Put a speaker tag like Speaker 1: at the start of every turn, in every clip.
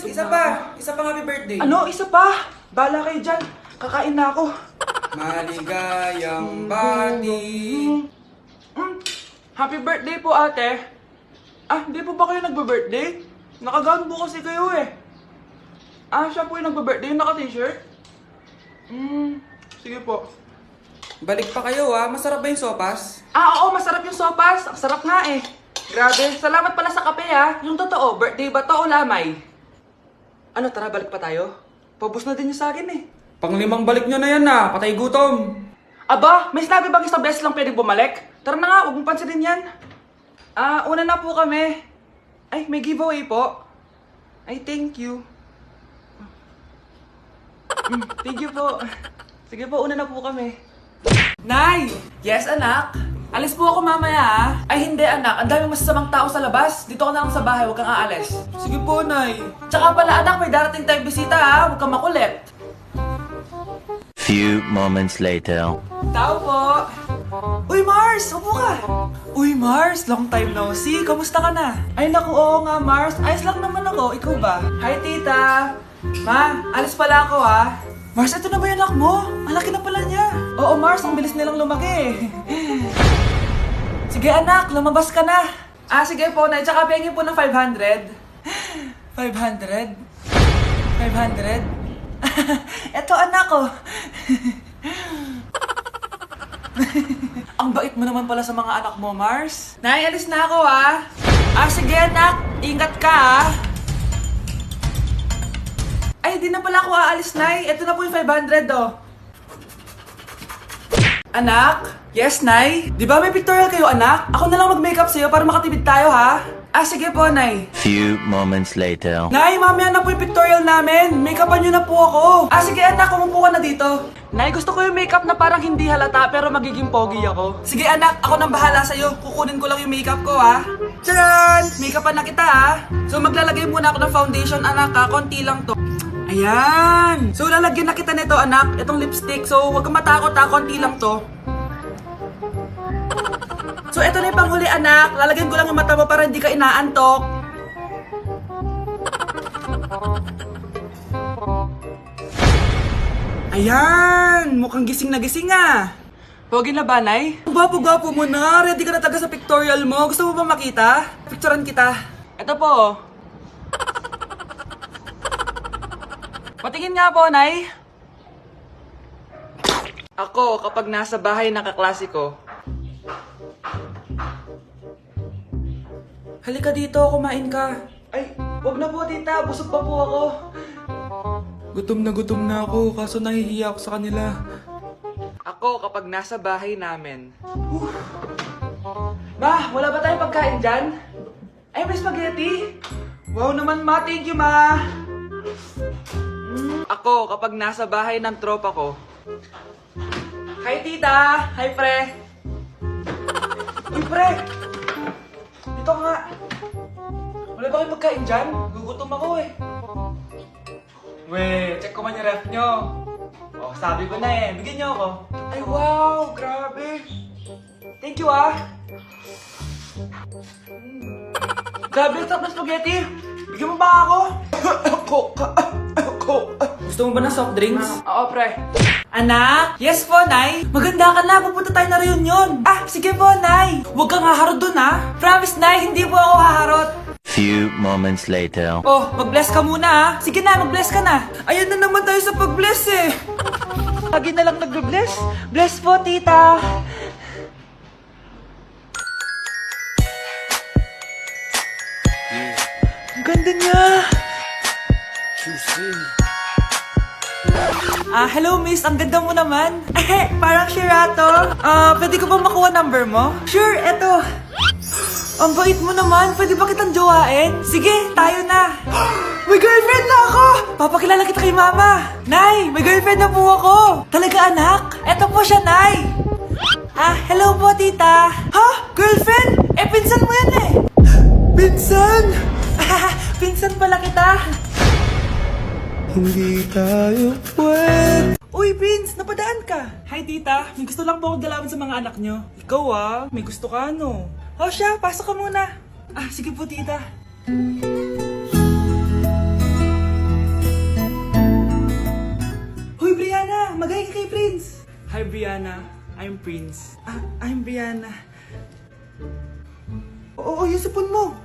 Speaker 1: Isa pa. Isa pang happy birthday.
Speaker 2: Ano? Isa pa? Bala kayo dyan. Kakain na ako.
Speaker 1: Maligayang bati.
Speaker 2: Happy birthday po, ate. Ah, hindi po ba kayo nagbe-birthday? Nakagown po kasi kayo eh. Ah, siya po yung nagbe-birthday, yung naka-t-shirt? Sige po.
Speaker 1: Balik pa kayo masarap ba yung sopas?
Speaker 2: Ah, oo, masarap yung sopas. Ang sarap nga eh. Grabe, salamat pala sa kape ha. Yung totoo, birthday ba to o lamay? Ano, tara, balik pa tayo? Paubos na din yung sa akin eh.
Speaker 1: Pang-limang balik nyo na yan patay gutom.
Speaker 2: Aba, may sinabi bang isang beses lang pwedeng bumalik? Tara na nga, huwag mong pansinin yan. Ah, una na po kami. Ay, may giveaway po. Ay, thank you. Thank you po. Sige po, una na po kami. Nay! Yes, anak? Alis po ako mamaya Ay, hindi anak. Ang daming masasamang tao sa labas. Dito ka na lang sa bahay, huwag kang aalis.
Speaker 1: Sige po, Nay.
Speaker 2: Tsaka pala anak, may darating tayong bisita Huwag kang makulit.
Speaker 3: Few moments later.
Speaker 2: Tao po. Uy, Mars! Upo ka! Uy, Mars! Long time no see. Kamusta ka na? Ay, naku, oo nga, Mars. Ayos lang naman ako. Ikaw ba? Hi, tita! Ma, alis pala ako Mars, ito na ba yung anak mo? Ang laki na pala niya. Oo, Mars. Ang bilis nilang lumaki. Sige, anak. Lumabas ka na. Ah, sige po, Nay. Tsaka pengin po ng 500. 500? 500? Eto, anak ko. Ang bait mo naman pala sa mga anak mo, Mars. Nay, alis na ako Ah, sige anak. Ingat ka Ay, di na pala ako aalis, Nay. Ito na po yung 500 Anak? Yes, Nay? Di ba may pictorial kayo, anak? Ako na lang mag-makeup sa'yo para makatipid tayo, ha? Ah, sige po, Nay.
Speaker 3: Few moments later.
Speaker 2: Nay, mamaya na po yung pictorial namin. Make-upan nyo na po ako. Ah, sige anak, umupo ka na dito. Nay, gusto ko yung makeup na parang hindi halata pero magiging pogi ako. Sige anak, ako nang bahala sa'yo. Kukunin ko lang yung makeup ko Tcharan! Make-upan na kita So maglalagay muna ako ng foundation anak konti lang to. Ayan! So lalagyan na kita nito anak, itong lipstick. So huwag kang matakot konti lang to. So eto na yung panghuli anak, lalagyan ko lang yung mata mo para hindi ka inaantok. Ayan! Mukhang gising na gising Pogi na ba, Nay? Gwapo-gwapo mo na. Ready ka na taga sa pictorial mo. Gusto mo ba makita? Picturean kita. Ito po. Patingin nga po, Nay. Ako, kapag nasa bahay ng kaklase ko. Halika dito, kumain ka. Ay, wag na po, tita. Busog pa po ako.
Speaker 1: Gutom na ako, kaso nahihiya ako sa kanila.
Speaker 2: Ako, kapag nasa bahay namin. Ma, wala ba tayong pagkain dyan? Ay, may spaghetti. Wow naman, ma. Thank you, ma. Ako, kapag nasa bahay ng tropa ko. Hi, tita. Hi, pre. Uy, pre. Dito nga. Wala ba kayong pagkain dyan? Gugutom ako Weh, check ko man yung ref nyo. Oh, sabi ko na bigyan nyo ako. Ay, wow! Grabe! Thank you, Grabe, ang sarap na spaghetti! Bigyan mo ba ako? Gusto mo ba ng soft drinks? Oo, pre. Anak? Yes po, Nay? Maganda ka na, pupunta tayo na reunion. Ah, sige po, Nay. Huwag kang haharot dun, Promise, Nay, hindi po ako haharot.
Speaker 3: Few moments later.
Speaker 2: Oh, mag-bless ka muna Sige na, mag-bless ka na. Ayan na naman tayo sa pag-bless Lagi na lang nagbe-bless. Bless po, tita. Ang ganda niya. Hello miss, ang ganda mo naman. Parang Shirato. Pwede ko ba makuha number mo? Sure, eto. Ang bait mo naman, pwede ba kitang jowain? Sige, tayo na. May girlfriend na ako! Papakilala kita kay mama. Nay, may girlfriend na po ako. Talaga anak? Eto po siya, Nay. Hello po tita. Ha? Girlfriend? Pinsan mo yan Pinsan? Pinsan pala kita.
Speaker 1: Hindi tayo pwede.
Speaker 2: Uy, Vince, napadaan ka. Hi, tita. May gusto lang po akong dalawin sa mga anak nyo. Ikaw, may gusto ka, no? O siya, pasok ka muna. Sige po, tita. Tingin kay Prince. Hi, Brianna. I'm Prince. I'm Brianna. Oo, yung sipon mo.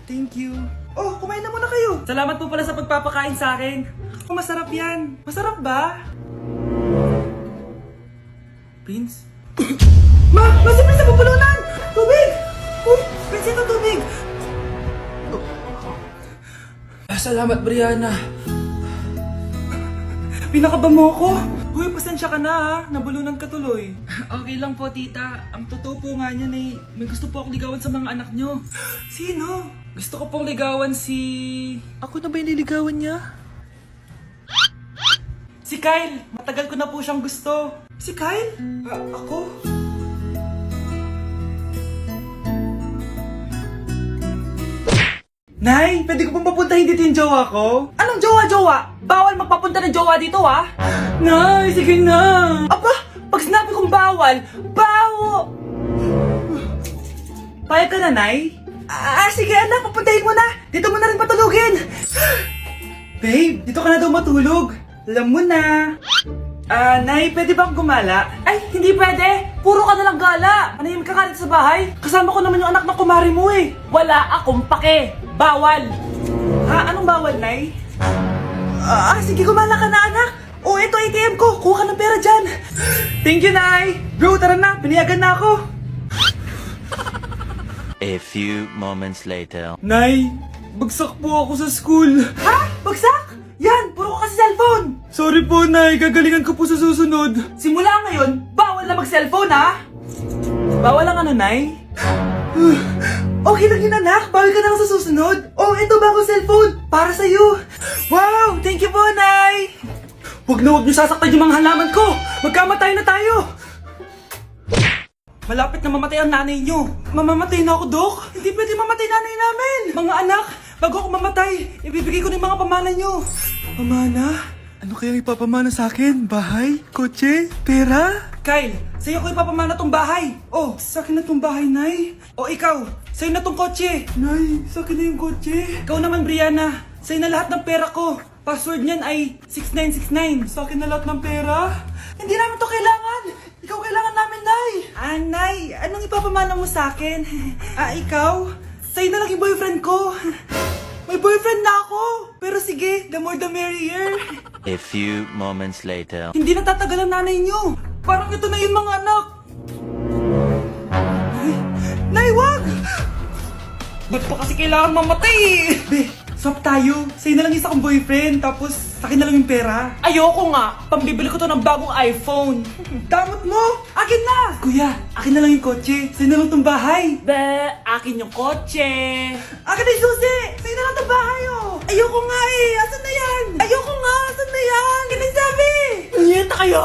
Speaker 2: Thank you. Oh, kumain na muna kayo. Salamat po pala sa pagpapakain sa akin. Oh, masarap yan. Masarap ba? Prince? Si Prince na pupulunan! Tubig! Uy, Prince, ito tubig! Salamat, Brianna. Pinakaba mo ako. Uy, pasensya ka na ha. Nabulunan ka tuloy. Okay lang po, tita. Ang totoo po nga niyan ay may gusto po akong ligawan sa mga anak nyo. Sino? Gusto ko pong ligawan si... Ako na ba yung niligawan niya? Si Kyle. Matagal ko na po siyang gusto. Si Kyle? Ako? Nay, pwede ko pong papuntahin dito yung jowa ko? Anong jowa-jowa? Bawal magpapunta ng jowa dito, ha? Nay, sige na! Aba, pag sinabi kong bawal, bawo! Payag ka na, Nay? Sige anak, papuntahin mo na! Dito mo na rin patulugin! Babe, dito ka na daw matulog. Alam mo na. Nay, pwede bang gumala? Ay, hindi pwede! Puro ka nalang gala! Manahimik ka dito sa bahay? Kasama ko naman yung anak ng kumari mo eh! Wala akong pake! Bawal! Ha? Anong bawal, Nay? Sige, gumala ka na, anak! Oh, ito ATM ko! Kuha ka ng pera dyan! Thank you, Nay! Bro, tara na! Piniyagan na ako!
Speaker 3: A few moments later.
Speaker 1: Nay, bagsak po ako sa school.
Speaker 2: Ha? Bagsak? Yan! Puro ka kasi cellphone!
Speaker 1: Sorry po, Nay. Gagalingan ko po sa susunod.
Speaker 2: Simula ngayon, bawal na mag-cellphone, ha? Bawal ang ano, Nay? Okay lang yun, anak. Bawal ka na lang sa susunod. Oh, ito bagong cellphone. Para sa'yo. Wow! Thank you po, Nay! Huwag niyo sasaktan yung mga halaman ko. Magkamatay na tayo. Malapit na mamatay ang nanay niyo. Mamamatay na ako, Dok. Hindi pwede mamatay nanay namin. Mga anak, bago ako mamatay, ibibigay ko na yung mga pamana niyo. Pamana?
Speaker 1: Ano kaya ipapamana sa akin? Bahay? Kotse? Pera?
Speaker 2: Kyle, sa'yo ko ipapamana tong bahay. Oh, sa akin na tong bahay, Nay. O ikaw, sa'yo na tong kotse.
Speaker 1: Nay, sa akin na yung kotse.
Speaker 2: Ikaw naman, Brianna, sa'yo na lahat ng pera ko. Password niyan ay 6969.
Speaker 1: Sa akin na lahat ng pera?
Speaker 2: Hindi namin to kailangan. Ikaw kailangan namin, Nay. Nay, anong ipapamana mo sa akin? Ikaw? Sa'yo na lang yung boyfriend ko. May boyfriend na ako. Pero sige, the more the merrier.
Speaker 3: A few moments later.
Speaker 2: Hindi natatagal ang nanay niyo. Parang ito na yung mga anak. Nay, wag! Ba't pa kasi kailangan mamatay? Be, swap tayo. Sa'yo na lang isa kong boyfriend, tapos sa akin na lang yung pera. Ayoko nga. Pambibili ko to ng bagong iPhone. Damot mo! Akin na! Kuya, akin na lang yung kotse. Sa'yo na lang tong bahay. Be, akin yung kotse. Akin na yung susi! Sa'yo na lang tong bahay, oh! Ayoko nga eh! Asan na yan? Ayoko nga! Asan na yan? Kinisabi! Niyeta kayo!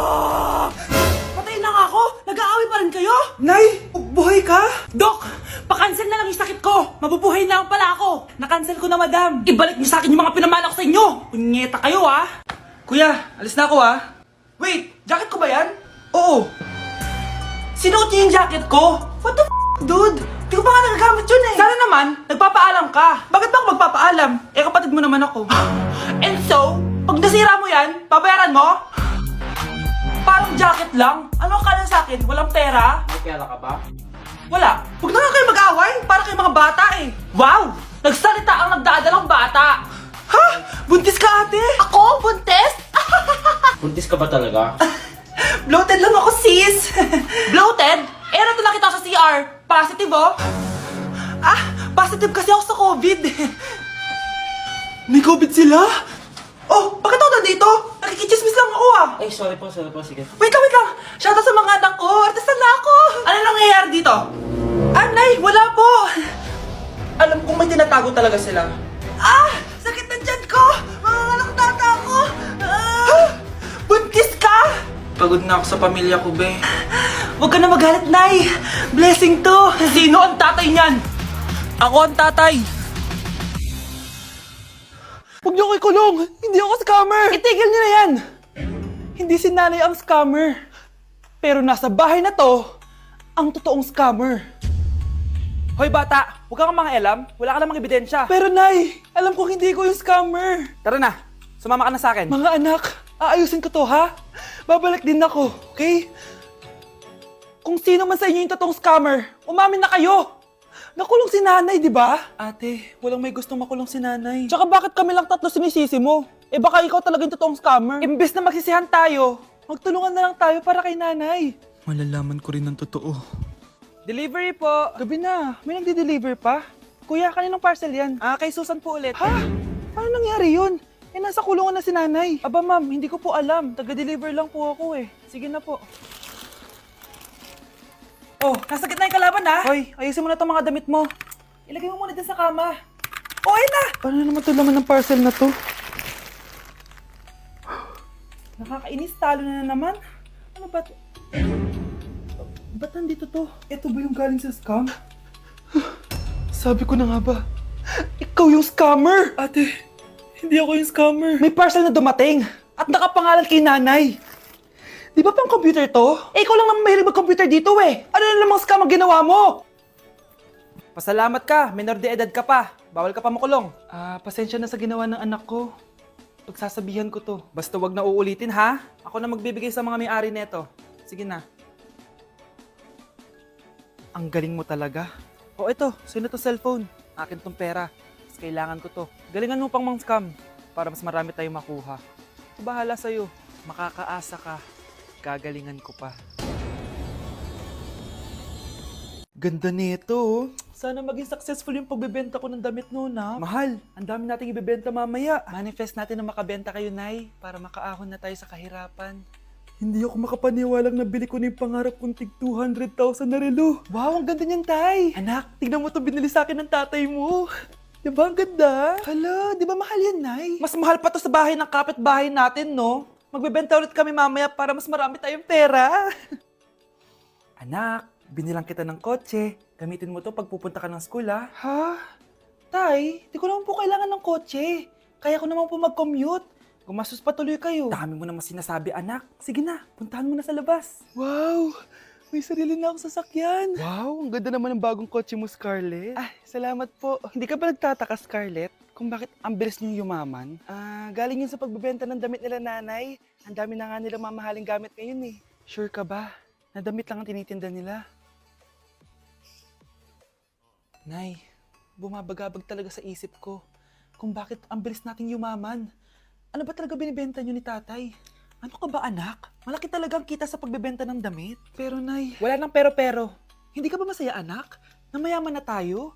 Speaker 2: Patay na nga ako! Nag-aaway pa rin kayo? Nay! Buhay ka? Dok! Pa-cancel na lang yung sakit ko! Mabubuhay na lang pala ako! Na-cancel ko na, madam! Ibalik niyo sa akin yung mga pinamala ko sa inyo! Punyeta kayo, ha? Kuya, alis na ako, ha? Wait! Jacket ko ba yan? Oo! Sinuot niyo yung jacket ko? What the dude? Di ko pa nga nagagamit yun, eh! Sana naman, nagpapaalam ka! Bakit ba ako magpapaalam? Eh, kapatid mo naman ako. And so, pag nasira mo yan, babayaran mo? Parang jacket lang? Ano akala sa akin? Walang pera?
Speaker 4: May pera ka ba?
Speaker 2: Wala. Huwag na nga kayo mag-away. Para kayo mga bata eh. Wow! Nagsalita ang nagdadalang bata. Ha? Buntis ka, ate? Ako? Buntis?
Speaker 4: Buntis ka ba talaga?
Speaker 2: Bloated lang ako, sis. Bloated? Eh, nato lang kita sa CR. Positive, oh. Positive kasi ako sa COVID.
Speaker 1: May COVID sila?
Speaker 2: Oh, bakit ako nandito? Nakikichismis lang ako, ah.
Speaker 4: Ay, sorry po, sige.
Speaker 2: Wait lang. Shoutout sa mga anak ko. Artista na ako. Ano nangyayari dito? Nay, wala po. Alam kong may tinatago talaga sila. Sakit na dyan ko. Mga tata ako. Buntis ka? Pagod na ako sa pamilya ko, be. Huwag ka na magalit, Nay. Blessing to. Sino ang tatay niyan? Ako ang tatay. Huwag niyo ko ikulong! Hindi ako scammer! Itigil niyo na yan! Hindi si nanay ang scammer. Pero nasa bahay na to, ang totoong scammer. Hoy bata, huwag kang mangialam. Wala ka namang ebidensya. Pero nay, alam ko hindi ko yung scammer. Tara na, sumama ka na sa akin. Mga anak, aayusin ko to, ha? Babalik din ako, okay? Kung sino man sa inyo yung totoong scammer, umamin na kayo! Nakulong si nanay, di ba? Ate, walang may gustong makulong si nanay. Tsaka bakit kami lang tatlo sinisisi mo? Eh baka ikaw talaga yung totoong scammer. Imbes na magsisihan tayo, magtulungan na lang tayo para kay nanay.
Speaker 1: Malalaman ko rin ng totoo.
Speaker 2: Delivery po. Gabi na. May nagde-deliver pa? Kuya, kaninong parcel yan? Kay Susan po ulit. Ha? Paano nangyari yun? Eh, nasa kulungan na si nanay. Aba ma'am, hindi ko po alam. Taga-deliver lang po ako eh. Sige na po. Oh, nasa gitna yung kalaban ha? Hoy, ayusin mo na itong mga damit mo. Ilagay mo muna dyan sa kama. Oh, ayun na! Paano naman ito laman ng parcel na to? Nakakainis, talo na naman. Ano ba ito? Ba't nandito to? Ito ba yung galing sa scam? Sabi ko na nga ba, ikaw yung scammer! Ate, hindi ako yung scammer. May parcel na dumating at nakapangalan kay nanay. Di ba pang computer to? Eh, ikaw lang naman mahilig mag-computer dito eh. Ano na namang scam ang ginawa mo? Pasalamat ka, minor de edad ka pa. Bawal ka pa makulong. Pasensya na sa ginawa ng anak ko. Pagsasabihan ko to. Basta wag na uulitin ha. Ako na magbibigay sa mga may-ari neto. Sige na. Ang galing mo talaga. O ito, sino to cellphone? Akin tong pera. Mas kailangan ko to. Galingan mo pang mang scam para mas marami tayong makuha. Bahala sa'yo. Makakaasa ka. Gagalingan ko pa. Ganda nito oh. Sana maging successful yung pagbebenta ko ng damit noon ha. Mahal, ang dami nating ibebenta mamaya. Manifest natin na makabenta kayo, Nay, para makaahon na tayo sa kahirapan. Hindi ako makapaniwalang nabili ko na yung pangarap kong tig 200,000 na relo. Wow, ang ganda niyan, Tay. Anak, tignan mo itong binili sa akin ng tatay mo. Diba ang ganda? Hala, di ba mahal yan, Nay? Mas mahal pa to sa bahay ng kapitbahay natin, no? Magbebenta ulit kami mamaya para mas marami tayong pera. Anak, binilang kita ng kotse. Gamitin mo to pag pupunta ka ng school, ha? Ha? Tay, di ko naman po kailangan ng kotse. Kaya ko naman po mag-commute. Gumastos pa tuloy kayo. Dami mo naman sinasabi, anak. Sige na, puntahan mo na sa labas. Wow! May sarili na akong sasakyan. Wow, ang ganda naman ng bagong kotse mo, Scarlett. Salamat po. Hindi ka ba nagtataka, Scarlett, kung bakit ang bilis niyong yumaman? Galing yun sa pagbebenta ng damit nila nanay. Ang dami na nga nilang mamahaling gamit ngayon eh. Sure ka ba? Na damit lang ang tinitinda nila? Nay, bumabagabag talaga sa isip ko kung bakit ang bilis nating yumaman. Ano ba talaga binibenta niyo ni tatay? Ano ka ba anak? Malaki talaga ang kita sa pagbebenta ng damit. Pero Nay, wala nang pero. Hindi ka ba masaya anak? Na mayaman na tayo?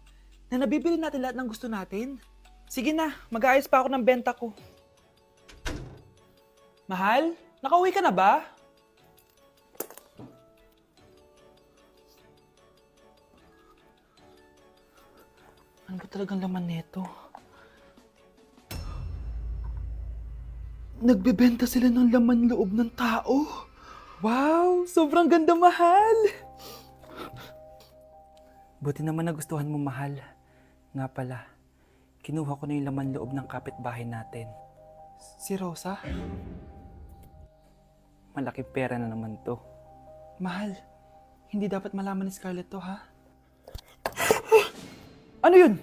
Speaker 2: Na nabibili natin lahat ng gusto natin? Sige na, mag-aayos pa ako ng benta ko. Mahal, nakauwi ka na ba? Ano ba talagang laman nito? Nagbebenta sila ng laman loob ng tao. Wow, sobrang ganda, mahal. Buti naman nagustuhan mo, mahal. Nga pala, kinuha ko na yung laman loob ng kapitbahay natin. Si Rosa? Malaking pera na naman to. Mahal, hindi dapat malaman ni Scarlett to, ha? Ano yun?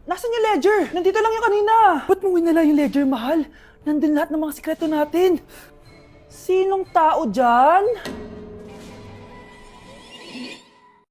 Speaker 2: Nasaan yung ledger? Nandito lang yung kanina. Ba't mo winala yung ledger, mahal? Nandun lahat ng mga sikreto natin. Sinong tao dyan?